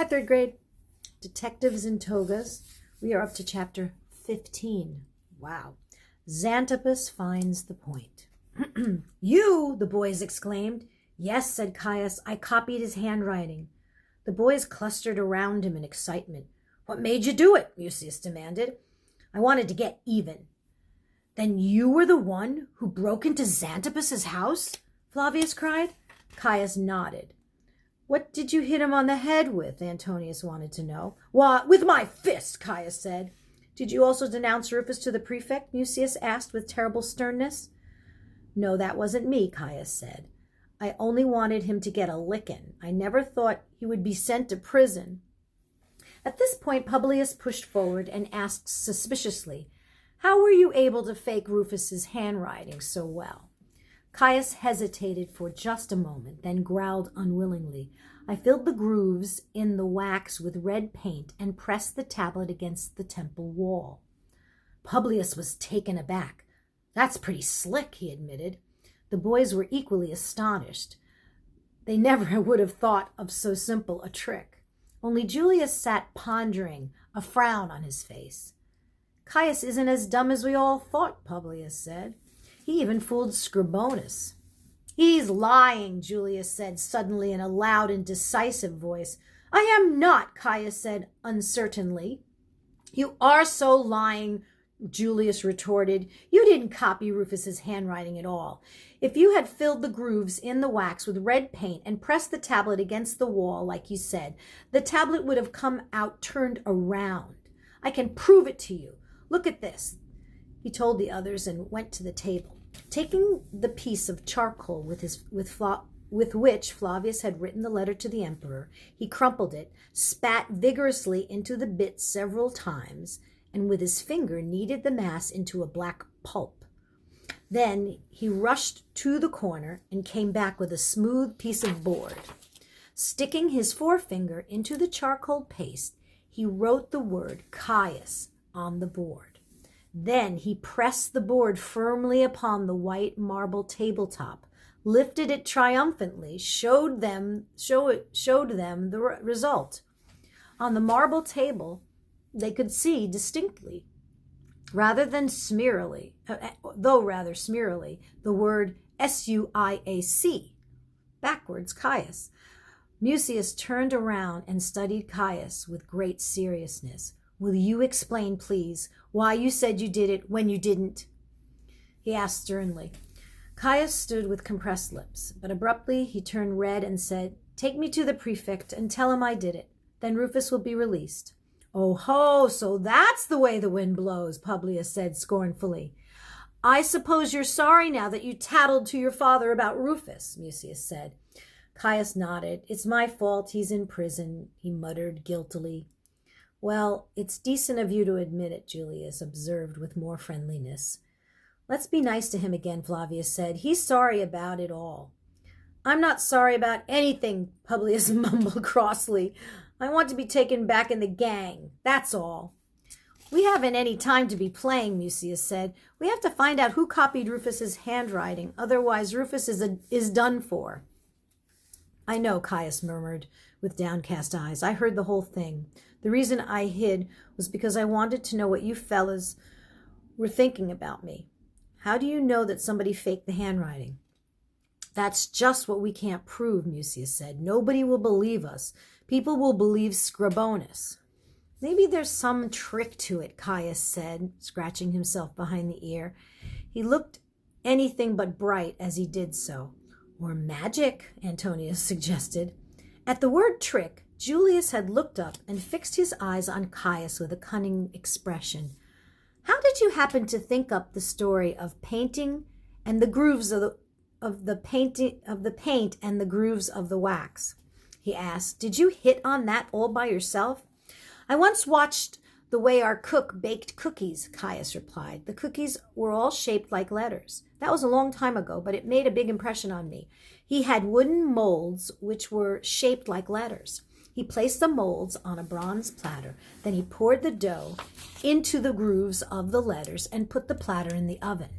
Hi, third grade. Detectives in togas. We are up to chapter 15. Wow. Xantippus finds the point. You, the boys exclaimed. Yes, said Caius. I copied his handwriting. The boys clustered around him in excitement. What made you do it? Mucius demanded. I wanted to get even. Then you were the one who broke into Xantippus's house? Flavius cried. Caius nodded. What did you hit him on the head with? Antonius wanted to know. Why, with my fist, Caius said. Did you also denounce Rufus to the prefect? Mucius asked with terrible sternness. No, that wasn't me, Caius said. I only wanted him to get a licking. I never thought he would be sent to prison. At this point, Publius pushed forward and asked suspiciously, How were you able to fake Rufus's handwriting so well? Caius hesitated for just a moment, then growled unwillingly. I filled the grooves in the wax with red paint and pressed the tablet against the temple wall. Publius was taken aback. That's pretty slick, he admitted. The boys were equally astonished. They never would have thought of so simple a trick. Only Julius sat pondering, a frown on his face. Caius isn't as dumb as we all thought, Publius said. He even fooled Scribonus. He's lying, Julius said suddenly in a loud and decisive voice. I am not, Caius said uncertainly. You are so lying, Julius retorted. You didn't copy Rufus's handwriting at all. If you had filled the grooves in the wax with red paint and pressed the tablet against the wall, like you said, the tablet would have come out turned around. I can prove it to you. Look at this. He told the others and went to the table. Taking the piece of charcoal with which Flavius had written the letter to the emperor, he crumpled it, spat vigorously into the bit several times, and with his finger kneaded the mass into a black pulp. Then he rushed to the corner and came back with a smooth piece of board. Sticking his forefinger into the charcoal paste, he wrote the word Caius on the board. Then he pressed the board firmly upon the white marble tabletop, lifted it triumphantly, showed them the result. On the marble table, they could see distinctly, rather smearily, the word S-U-I-A-C, backwards Caius. Mucius turned around and studied Caius with great seriousness. Will you explain, please, why you said you did it when you didn't? He asked sternly. Caius stood with compressed lips, but abruptly he turned red and said, Take me to the prefect and tell him I did it. Then Rufus will be released. Oh ho, so that's the way the wind blows, Publius said scornfully. I suppose you're sorry now that you tattled to your father about Rufus, Mucius said. Caius nodded. It's my fault he's in prison, he muttered guiltily. Well, it's decent of you to admit it, Julius observed with more friendliness. Let's be nice to him again, Flavius said. He's sorry about it all. I'm not sorry about anything, Publius mumbled crossly. I want to be taken back in the gang, that's all. We haven't any time to be playing, Mucius said. We have to find out who copied Rufus's handwriting, otherwise Rufus is done for. I know, Caius murmured with downcast eyes. I heard the whole thing. The reason I hid was because I wanted to know what you fellas were thinking about me. How do you know that somebody faked the handwriting? That's just what we can't prove, Mucius said. Nobody will believe us. People will believe Scribonus. Maybe there's some trick to it, Caius said, scratching himself behind the ear. He looked anything but bright as he did so. Or magic, Antonius suggested. At the word trick, Julius had looked up and fixed his eyes on Caius with a cunning expression. How did you happen to think up the story of painting and the grooves of the paint and the grooves of the wax? He asked. Did you hit on that all by yourself? I once watched the way our cook baked cookies, Caius replied. The cookies were all shaped like letters. That was a long time ago, but it made a big impression on me. He had wooden molds which were shaped like letters. He placed the molds on a bronze platter. Then he poured the dough into the grooves of the letters and put the platter in the oven.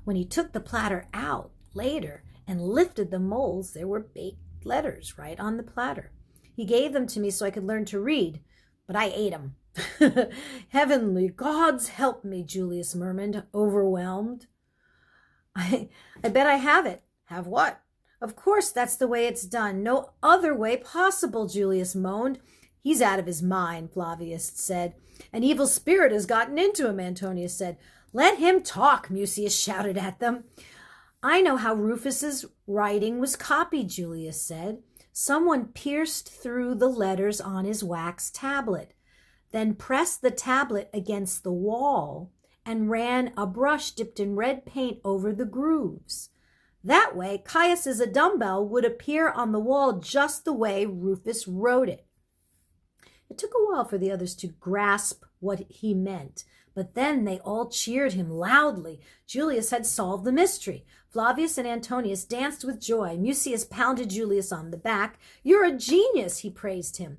When he took the platter out later and lifted the molds, there were baked letters right on the platter. He gave them to me so I could learn to read, but I ate them. Heavenly gods help me, Julius murmured, overwhelmed. I bet I have it. Have what? Of course, that's the way it's done. No other way possible, Julius moaned. He's out of his mind, Flavius said. An evil spirit has gotten into him, Antonius said. Let him talk, Mucius shouted at them. I know how Rufus's writing was copied, Julius said. Someone pierced through the letters on his wax tablet, then pressed the tablet against the wall and ran a brush dipped in red paint over the grooves. That way, Caius's a dumbbell would appear on the wall just the way Rufus wrote it. It took a while for the others to grasp what he meant, but then they all cheered him loudly. Julius had solved the mystery. Flavius and Antonius danced with joy. Mucius pounded Julius on the back. You're a genius, he praised him.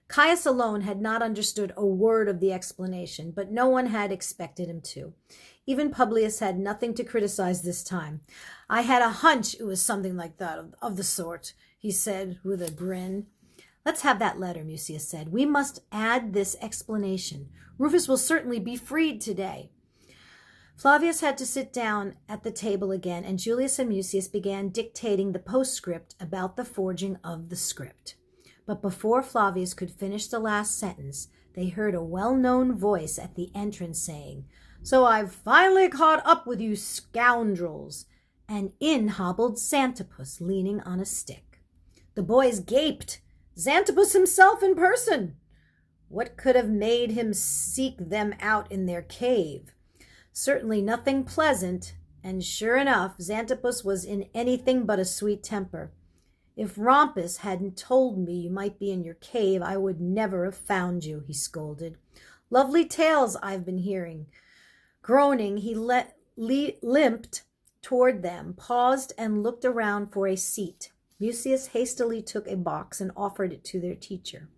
Caius alone had not understood a word of the explanation, but no one had expected him to. Even Publius had nothing to criticize this time. I had a hunch it was something like that, of the sort, he said with a grin. Let's have that letter, Mucius said. We must add this explanation. Rufus will certainly be freed today. Flavius had to sit down at the table again, and Julius and Mucius began dictating the postscript about the forging of the script. But before Flavius could finish the last sentence, they heard a well-known voice at the entrance saying, So I've finally caught up with you scoundrels. And in hobbled Xantippus, leaning on a stick. The boys gaped. Xantippus himself in person. What could have made him seek them out in their cave? Certainly nothing pleasant, and sure enough, Xantippus was in anything but a sweet temper. If Rompus hadn't told me you might be in your cave, I would never have found you, he scolded. Lovely tales I've been hearing. Groaning, he limped toward them, paused, and looked around for a seat. Mucius hastily took a box and offered it to their teacher.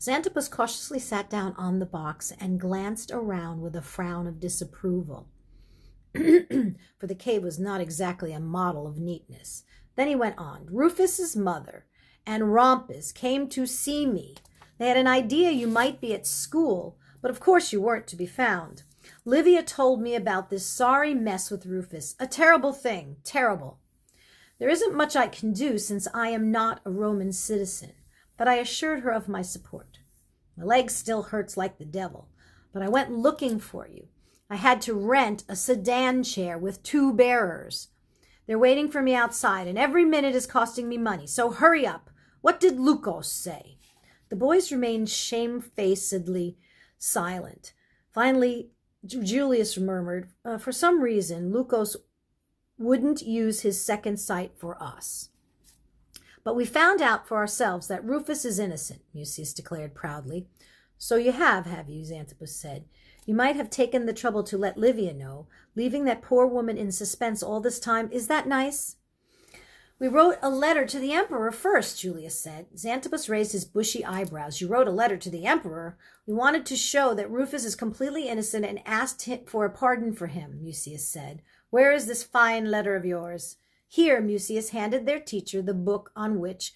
Xantippus cautiously sat down on the box and glanced around with a frown of disapproval, for the cave was not exactly a model of neatness. Then he went on. Rufus's mother and Rompus came to see me. They had an idea you might be at school, but of course you weren't to be found. Livia told me about this sorry mess with Rufus. A terrible thing, terrible. There isn't much I can do since I am not a Roman citizen, but I assured her of my support. My leg still hurts like the devil, but I went looking for you. I had to rent a sedan chair with 2 bearers. They're waiting for me outside, and every minute is costing me money, so hurry up. What did Lucos say? The boys remained shamefacedly silent. Finally, Julius murmured, for some reason, Lucos wouldn't use his second sight for us. But we found out for ourselves that Rufus is innocent, Mucius declared proudly. So you have you, Xantippus said. You might have taken the trouble to let Livia know, leaving that poor woman in suspense all this time. Is that nice? We wrote a letter to the emperor first, Julius said. Xantippus raised his bushy eyebrows. You wrote a letter to the emperor? We wanted to show that Rufus is completely innocent and asked him for a pardon for him, Mucius said. Where is this fine letter of yours? Here, Mucius handed their teacher the book on which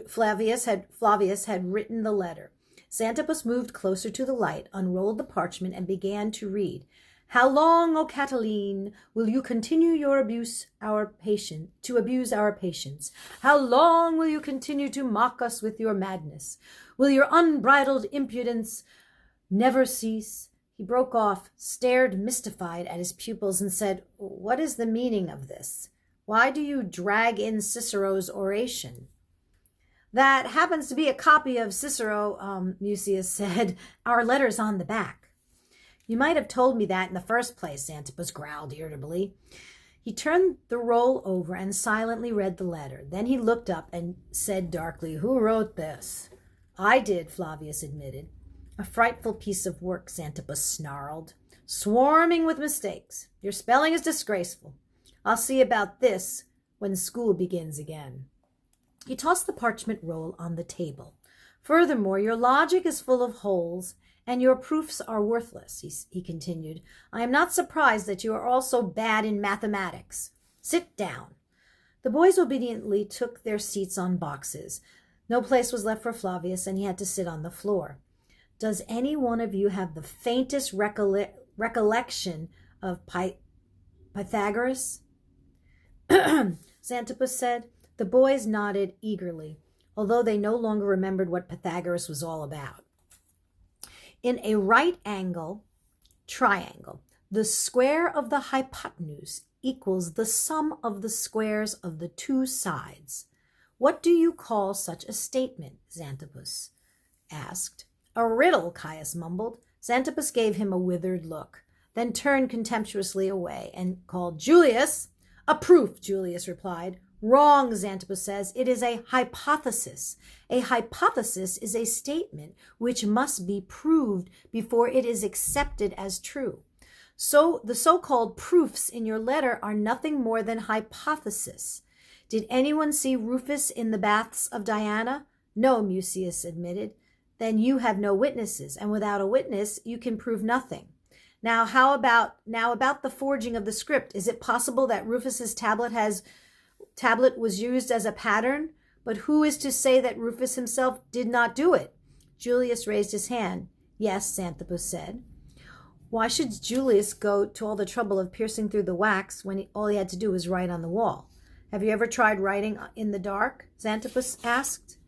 Flavius had written the letter. Xantippus moved closer to the light, unrolled the parchment, and began to read. How long, O Catiline, will you continue to abuse our patience? How long will you continue to mock us with your madness? Will your unbridled impudence never cease? He broke off, stared mystified at his pupils, and said, What is the meaning of this? Why do you drag in Cicero's oration? That happens to be a copy of Cicero, Mucius said. Our letter's on the back. You might have told me that in the first place, Xantippus growled irritably. He turned the roll over and silently read the letter. Then he looked up and said darkly, Who wrote this? I did, Flavius admitted. A frightful piece of work, Xantippus snarled. Swarming with mistakes. Your spelling is disgraceful. I'll see about this when school begins again. He tossed the parchment roll on the table. Furthermore, your logic is full of holes, and your proofs are worthless, he continued. I am not surprised that you are also bad in mathematics. Sit down. The boys obediently took their seats on boxes. No place was left for Flavius, and he had to sit on the floor. Does any one of you have the faintest recollection of Pythagoras? Xanthippus said. The boys nodded eagerly, although they no longer remembered what Pythagoras was all about. In a right angle triangle, the square of the hypotenuse equals the sum of the squares of the two sides. What do you call such a statement? Xanthippus asked. A riddle, Caius mumbled. Xanthippus gave him a withered look, then turned contemptuously away and called, Julius! A proof, Julius replied. Wrong, Xanthippus says. It is a hypothesis. A hypothesis is a statement which must be proved before it is accepted as true. So the so-called proofs in your letter are nothing more than hypothesis. Did anyone see Rufus in the baths of Diana? No, Mucius admitted. Then you have no witnesses, and without a witness, you can prove nothing. Now, about the forging of the script? Is it possible that Rufus's tablet was used as a pattern? But who is to say that Rufus himself did not do it? Julius raised his hand. Yes, Xanthippus said. Why should Julius go to all the trouble of piercing through the wax when all he had to do was write on the wall? Have you ever tried writing in the dark? Xanthippus asked.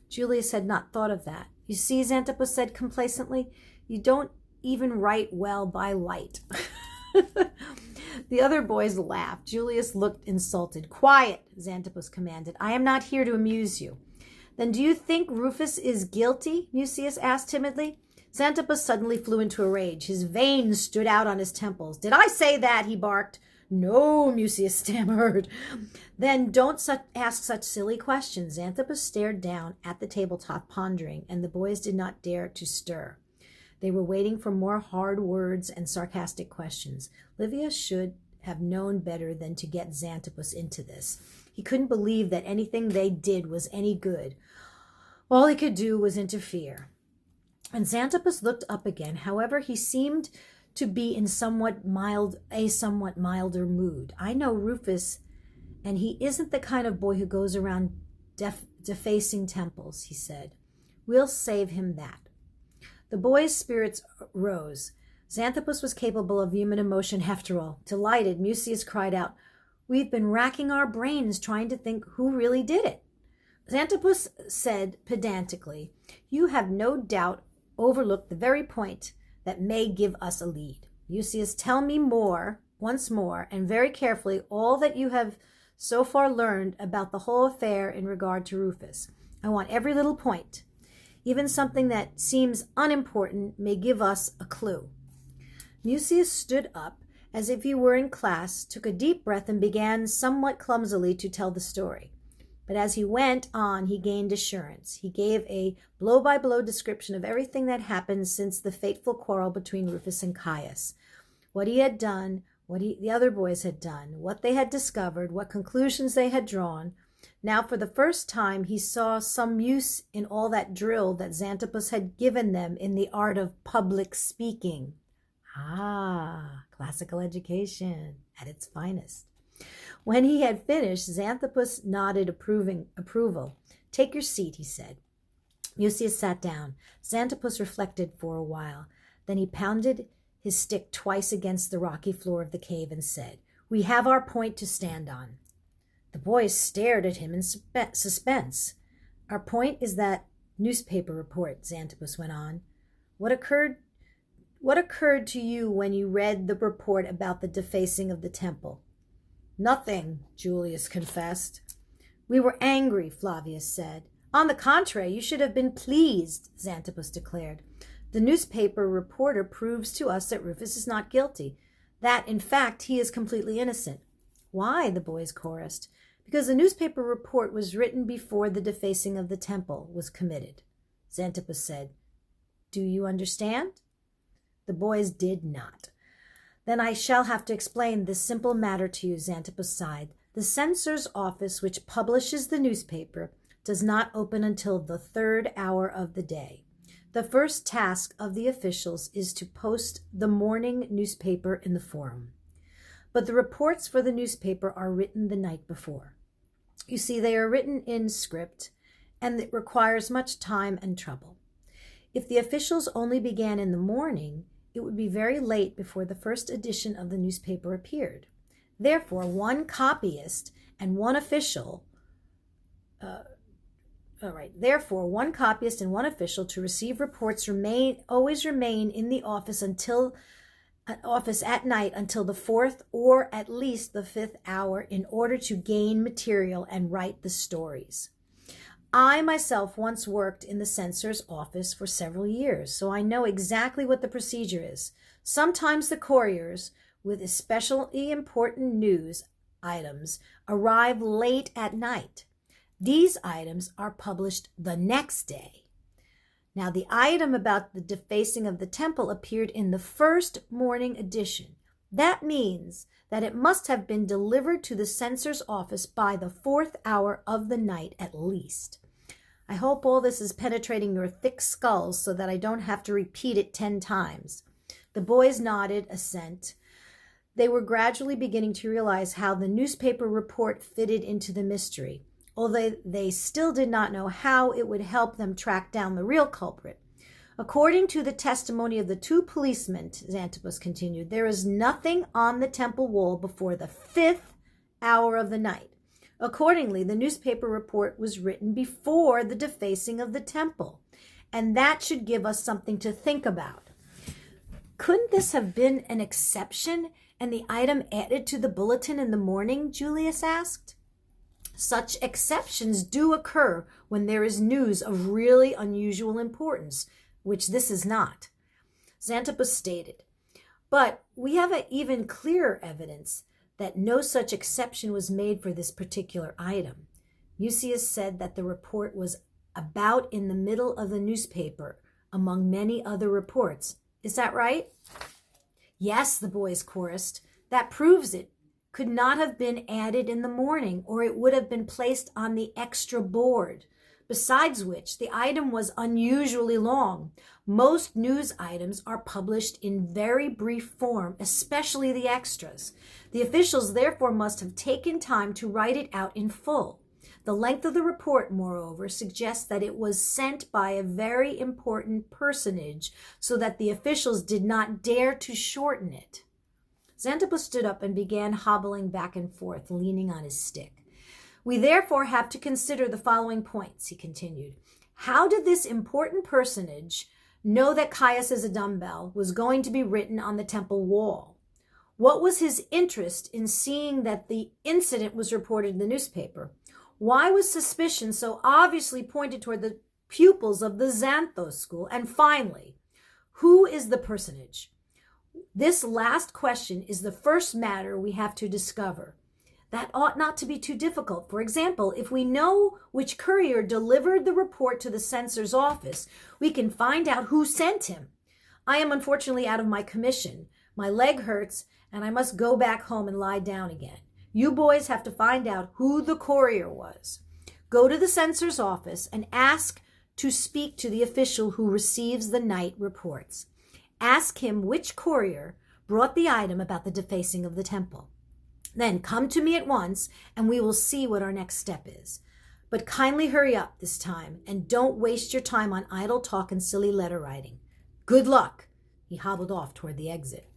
Julius had not thought of that. You see, Xanthippus said complacently, you don't even write well by light. The other boys laughed. Julius looked insulted. Quiet, Xanthippus commanded. I am not here to amuse you. Then do you think Rufus is guilty? Mucius asked timidly. Xanthippus suddenly flew into a rage. His veins stood out on his temples. Did I say that? He barked. No, Mucius stammered. Then don't ask such silly questions. Xanthippus stared down at the tabletop, pondering, and the boys did not dare to stir. They were waiting for more hard words and sarcastic questions. Livia should have known better than to get Xanthippus into this. He couldn't believe that anything they did was any good. All he could do was interfere. And Xanthippus looked up again. However, he seemed to be in a somewhat milder mood. I know Rufus, and he isn't the kind of boy who goes around defacing temples, he said. We'll save him that. The boys' spirits rose. Xanthippus was capable of human emotion after all. Delighted, Mucius cried out, We've been racking our brains trying to think who really did it. Xanthippus said pedantically, You have no doubt overlooked the very point that may give us a lead. Mucius, tell me once more, and very carefully, all that you have so far learned about the whole affair in regard to Rufus. I want every little point. Even something that seems unimportant may give us a clue. Mucius stood up as if he were in class, took a deep breath, and began somewhat clumsily to tell the story. But as he went on, he gained assurance. He gave a blow-by-blow description of everything that happened since the fateful quarrel between Rufus and Caius. What he had done, what the other boys had done, what they had discovered, what conclusions they had drawn. Now, for the first time, he saw some use in all that drill that Xanthippus had given them in the art of public speaking. Ah, classical education at its finest. When he had finished, Xanthippus nodded approval. Take your seat, he said. Mucius sat down. Xanthippus reflected for a while. Then he pounded his stick twice against the rocky floor of the cave and said, We have our point to stand on. The boys stared at him in suspense. Our point is that newspaper report, Xanthippus went on. What occurred to you when you read the report about the defacing of the temple? Nothing, Julius confessed. We were angry, Flavius said. On the contrary, you should have been pleased, Xanthippus declared. The newspaper reporter proves to us that Rufus is not guilty, that, in fact, he is completely innocent. Why? The boys chorused. Because the newspaper report was written before the defacing of the temple was committed, Xanthippus said. Do you understand? The boys did not. Then I shall have to explain this simple matter to you, Xanthippus sighed. The censor's office, which publishes the newspaper, does not open until the 3rd hour of the day. The first task of the officials is to post the morning newspaper in the forum. But the reports for the newspaper are written the night before. You see, they are written in script, and it requires much time and trouble. If the officials only began in the morning, it would be very late before the first edition of the newspaper appeared. Therefore, one copyist and one official to receive reports always remain in the office at night until the 4th or at least the 5th hour in order to gain material and write the stories. I myself once worked in the censor's office for several years, so I know exactly what the procedure is. Sometimes the couriers, with especially important news items, arrive late at night. These items are published the next day. Now, the item about the defacing of the temple appeared in the first morning edition. That means that it must have been delivered to the censor's office by the 4th hour of the night at least. I hope all this is penetrating your thick skulls so that I don't have to repeat it 10 times. The boys nodded assent. They were gradually beginning to realize how the newspaper report fitted into the mystery, although they still did not know how it would help them track down the real culprit. According to the testimony of the 2 policemen, Xanthippus continued, there is nothing on the temple wall before the 5th hour of the night. Accordingly, the newspaper report was written before the defacing of the temple, and that should give us something to think about. Couldn't this have been an exception and the item added to the bulletin in the morning? Julius asked. Such exceptions do occur when there is news of really unusual importance, which this is not, Xanthippus stated. But we have an even clearer evidence that no such exception was made for this particular item. Mucius said that the report was about in the middle of the newspaper among many other reports. Is that right? Yes, the boys chorused. That proves it. Could not have been added in the morning, or it would have been placed on the extra board. Besides which, the item was unusually long. Most news items are published in very brief form, especially the extras. The officials therefore must have taken time to write it out in full. The length of the report, moreover, suggests that it was sent by a very important personage so that the officials did not dare to shorten it. Xanthippus stood up and began hobbling back and forth, leaning on his stick. We therefore have to consider the following points, he continued. How did this important personage know that Caius as a dumbbell was going to be written on the temple wall? What was his interest in seeing that the incident was reported in the newspaper? Why was suspicion so obviously pointed toward the pupils of the Xanthos school? And finally, who is the personage? This last question is the first matter we have to discover. That ought not to be too difficult. For example, if we know which courier delivered the report to the censor's office, we can find out who sent him. I am unfortunately out of my commission. My leg hurts, and I must go back home and lie down again. You boys have to find out who the courier was. Go to the censor's office and ask to speak to the official who receives the night reports. Ask him which courier brought the item about the defacing of the temple. Then come to me at once, and we will see what our next step is. But kindly hurry up this time, and don't waste your time on idle talk and silly letter writing. Good luck. He hobbled off toward the exit.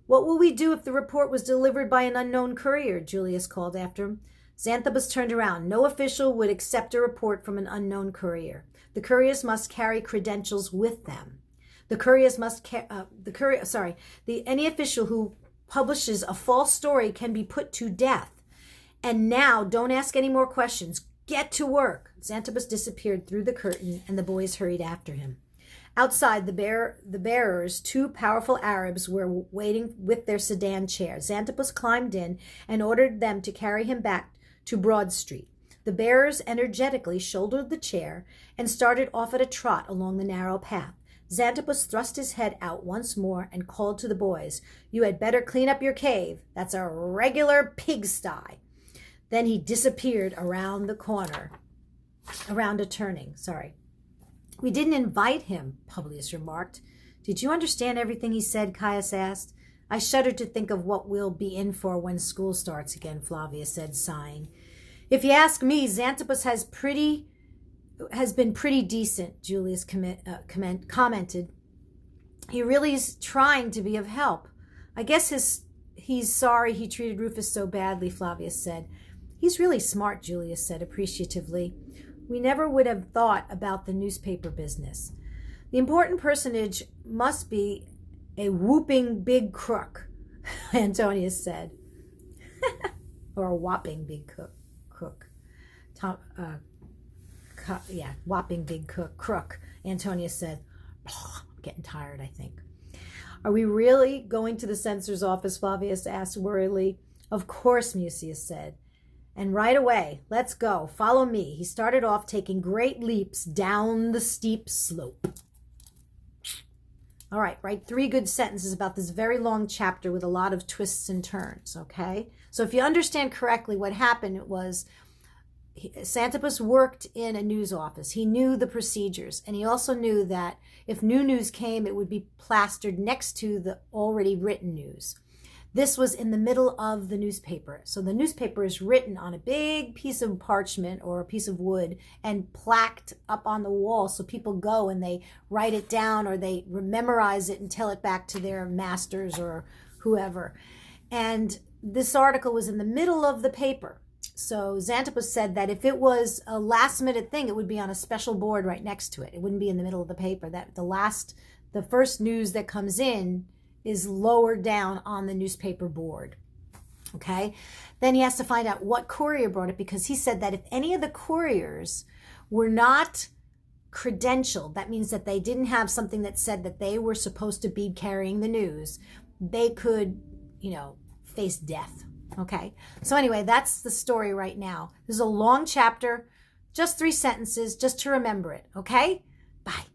What will we do if the report was delivered by an unknown courier? Julius called after him. Xanthippus turned around. No official would accept a report from an unknown courier. The couriers must carry credentials with them. Any official who publishes a false story can be put to death. And now, don't ask any more questions. Get to work. Xanthippus disappeared through the curtain, and the boys hurried after him. Outside, the bearers, 2 powerful Arabs, were waiting with their sedan chair. Xanthippus climbed in and ordered them to carry him back to Broad Street. The bearers energetically shouldered the chair and started off at a trot along the narrow path. Xanthippus thrust his head out once more and called to the boys, "You had better clean up your cave. That's a regular pigsty." Then he disappeared around a turning. We didn't invite him, Publius remarked. Did you understand everything he said? Caius asked. I shudder to think of what we'll be in for when school starts again, Flavia said, sighing. If you ask me, Xanthippus has pretty has been pretty decent, Julius commented. He really is trying to be of help. I guess he's sorry he treated Rufus so badly, Flavius said. He's really smart, Julius said appreciatively. We never would have thought about the newspaper business. The important personage must be a whooping big crook, Antonius said. Or a whopping big crook. Whopping big crook, Antonius said. Oh, I'm getting tired, I think. Are we really going to the censor's office? Flavius asked worriedly. Of course, Mucius said. And right away, let's go. Follow me. He started off taking great leaps down the steep slope. All right, write 3 good sentences about this very long chapter with a lot of twists and turns, okay? So if you understand correctly, what happened was Xanthippus worked in a news office. He knew the procedures, and he also knew that if new news came, it would be plastered next to the already written news. This was in the middle of the newspaper. So the newspaper is written on a big piece of parchment or a piece of wood and plaqued up on the wall. So people go and they write it down or they memorize it and tell it back to their masters or whoever. And this article was in the middle of the paper. So Xanthippus said that if it was a last minute thing, it would be on a special board right next to it. It wouldn't be in the middle of the paper. That the first news that comes in is lower down on the newspaper board. Okay? Then he has to find out what courier brought it, because he said that if any of the couriers were not credentialed, that means that they didn't have something that said that they were supposed to be carrying the news, they could, face death. Okay? So anyway, that's the story right now. This is a long chapter, just 3 sentences, just to remember it. Okay? Bye.